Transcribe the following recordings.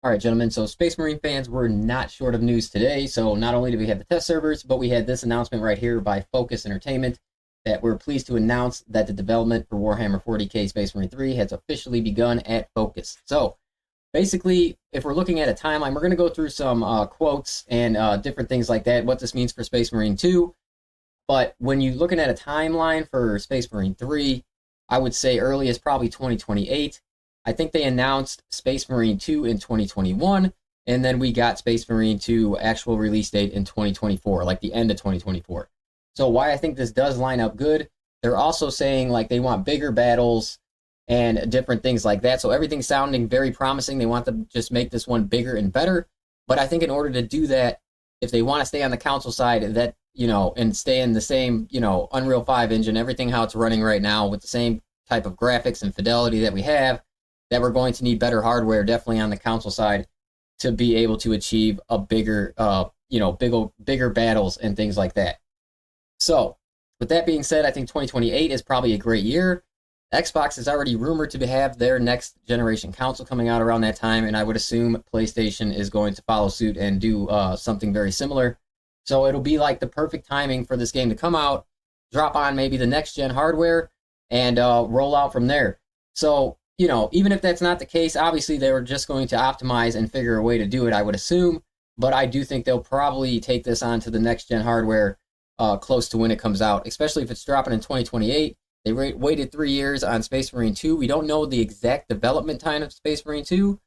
All right, gentlemen. So, Space Marine fans, we're not short of news today. So, not only do we have the test servers, but we had this announcement right here by Focus Entertainment that we're pleased to announce that the development for Warhammer 40K Space Marine 3 has officially begun at Focus. So, basically, if we're looking at a timeline, we're going to go through some quotes and different things like that, what this means for Space Marine 2. But when you're looking at a timeline for Space Marine 3, I would say earliest probably 2028. I think they announced Space Marine 2 in 2021, and then we got Space Marine 2 actual release date in 2024, like the end of 2024. So why I think this does line up good, they're also saying like they want bigger battles and different things like that. So everything's sounding very promising. They want to just make this one bigger and better. But I think in order to do that, if they want to stay on the console side, that, and stay in the same, Unreal 5 engine, everything how it's running right now with the same type of graphics and fidelity that we have, that we're going to need better hardware, definitely on the console side, to be able to achieve a bigger, bigger battles and things like that. So, with that being said, I think 2028 is probably a great year. Xbox is already rumored to have their next generation console coming out around that time, and I would assume PlayStation is going to follow suit and do something very similar. So it'll be like the perfect timing for this game to come out, drop on maybe the next gen hardware, and roll out from there. So, even if that's not the case, obviously they were just going to optimize and figure a way to do it, I would assume. But I do think they'll probably take this on to the next gen hardware close to when it comes out, especially if it's dropping in 2028. They waited 3 years on Space Marine 2. We don't know the exact development time of Space Marine 2,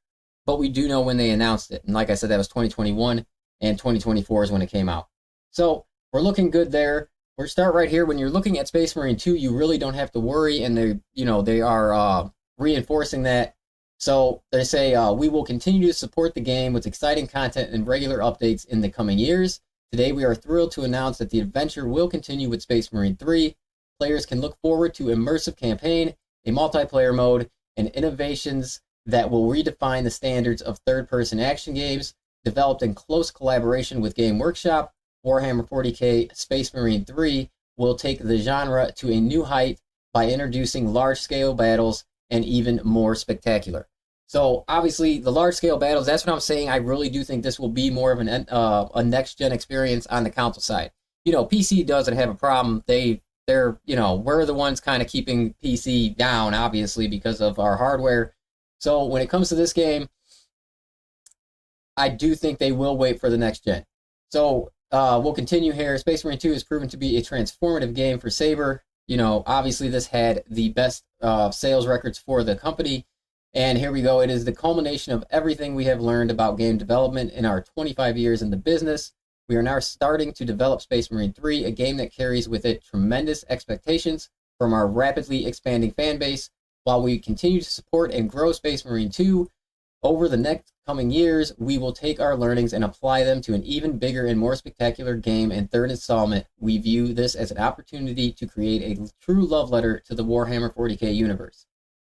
but we do know when they announced it. And like I said, that was 2021, and 2024 is when it came out. So we're looking good there. We'll start right here. When you're looking at Space Marine 2, you really don't have to worry, and they are reinforcing that. So they say, we will continue to support the game with exciting content and regular updates in the coming years. Today, we are thrilled to announce that the adventure will continue with Space Marine 3. Players can look forward to immersive campaign, a multiplayer mode, and innovations that will redefine the standards of third-person action games. Developed in close collaboration with Game Workshop, Warhammer 40K Space Marine 3 will take the genre to a new height by introducing large-scale battles and even more spectacular. So obviously the large-scale battles, that's what I'm saying. I really do think this will be more of a next-gen experience on the console side. PC doesn't have a problem. They're we're the ones kind of keeping PC down, obviously, because of our hardware. So when it comes to this game, I do think they will wait for the next gen. So we'll continue here. Space Marine 2 has proven to be a transformative game for Saber. Obviously this had the best sales records for the company. And here we go. It is the culmination of everything we have learned about game development in our 25 years in the business. We are now starting to develop Space Marine 3, a game that carries with it tremendous expectations from our rapidly expanding fan base. While we continue to support and grow Space Marine 2, over the next coming years, we will take our learnings and apply them to an even bigger and more spectacular game and third installment. We view this as an opportunity to create a true love letter to the Warhammer 40K universe.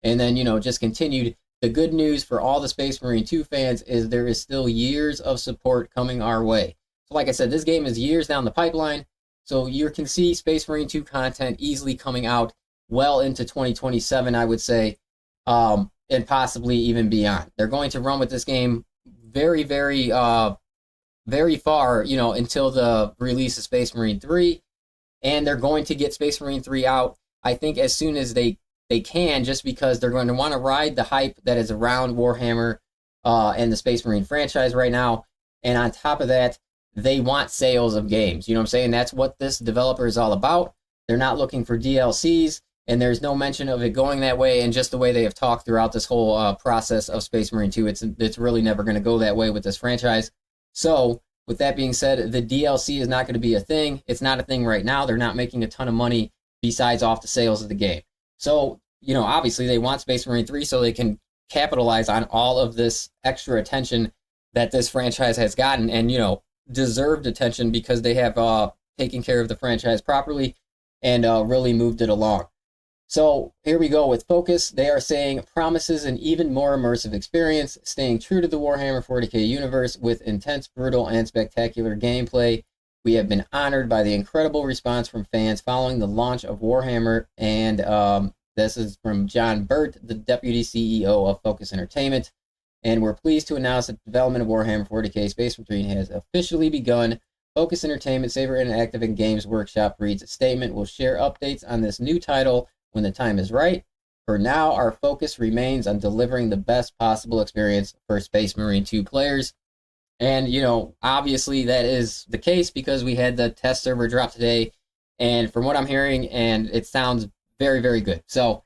And then, just continued. The good news for all the Space Marine 2 fans is there is still years of support coming our way. So like I said, this game is years down the pipeline. So you can see Space Marine 2 content easily coming out well into 2027, I would say, and possibly even beyond. They're going to run with this game very, very, very far, until the release of Space Marine 3. And they're going to get Space Marine 3 out, I think, as soon as they can, just because they're going to want to ride the hype that is around Warhammer and the Space Marine franchise right now. And on top of that, they want sales of games. You know what I'm saying? That's what this developer is all about. They're not looking for DLCs, and there's no mention of it going that way. And just the way they have talked throughout this whole process of Space Marine 2, it's really never going to go that way with this franchise. So with that being said, the DLC is not going to be a thing. It's not a thing right now. They're not making a ton of money besides off the sales of the game. So, obviously they want Space Marine 3 so they can capitalize on all of this extra attention that this franchise has gotten, and, deserved attention because they have taken care of the franchise properly and really moved it along. So here we go with Focus. They are saying promises an even more immersive experience, staying true to the Warhammer 40K universe with intense, brutal, and spectacular gameplay. We have been honored by the incredible response from fans following the launch of Warhammer, and this is from John Burt, the deputy CEO of Focus Entertainment. and we're pleased to announce that the development of Warhammer 40k Space Marine has officially begun. Focus Entertainment, Saber Interactive, and Games Workshop reads a statement. We'll share updates on this new title when the time is right. For now, our focus remains on delivering the best possible experience for Space Marine 2 players. And, you know, obviously that is the case because we had the test server drop today. And from what I'm hearing, and it sounds very, very good. So,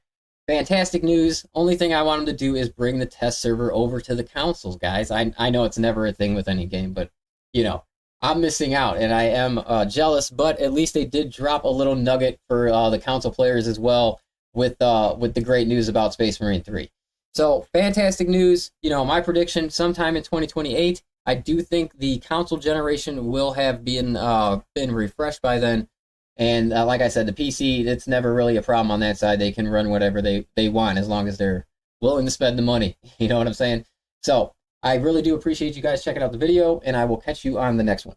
fantastic news. Only thing I want them to do is bring the test server over to the consoles, guys. I know it's never a thing with any game, but, you know, I'm missing out, and I am jealous, but at least they did drop a little nugget for the console players as well with the great news about Space Marine 3. So, fantastic news. You know, my prediction, sometime in 2028, I do think the console generation will have been refreshed by then. And like I said, the PC, it's never really a problem on that side. They can run whatever they want as long as they're willing to spend the money. You know what I'm saying? So, I really do appreciate you guys checking out the video, and I will catch you on the next one.